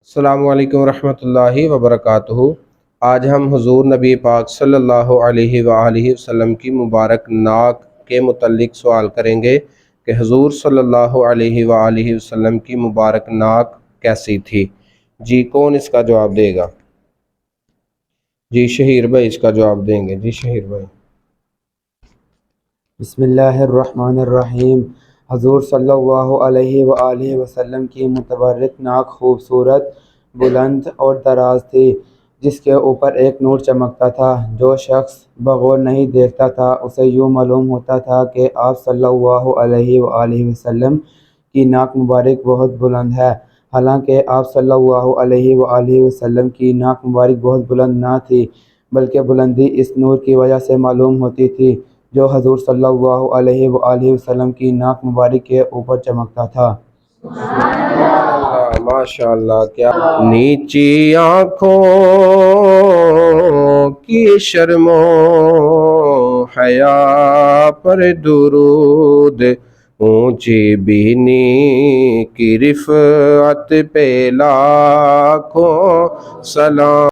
السلام علیکم ورحمۃ اللہ وبرکاتہ۔ آج ہم حضور نبی پاک صلی اللہ علیہ وآلہ وسلم کی مبارک ناک کے متعلق سوال کریں گے کہ حضور صلی اللہ علیہ وآلہ وسلم کی مبارک ناک کیسی تھی؟ جی کون اس کا جواب دے گا؟ جی شہیر بھائی اس کا جواب دیں گے۔ جی شہیر بھائی۔ بسم اللہ الرحمن الرحیم۔ حضور صلی اللہ علیہ وآلہ وسلم کی متبرک ناک خوبصورت، بلند اور دراز تھی، جس کے اوپر ایک نور چمکتا تھا۔ جو شخص بغور نہیں دیکھتا تھا اسے یوں معلوم ہوتا تھا کہ آپ صلی اللہ علیہ وآلہ وسلم کی ناک مبارک بہت بلند ہے، حالانکہ آپ صلی اللہ علیہ وآلہ وسلم کی ناک مبارک بہت بلند نہ تھی، بلکہ بلندی اس نور کی وجہ سے معلوم ہوتی تھی جو حضور صلی اللہ علیہ وآلہ وسلم کی ناک مبارک کے اوپر چمکتا تھا۔ ماشاء اللہ، کیا نیچی آنکھوں کی شرم و حیا پر درود، اونچی بینی کی رفعت پہ لاکھوں سلام۔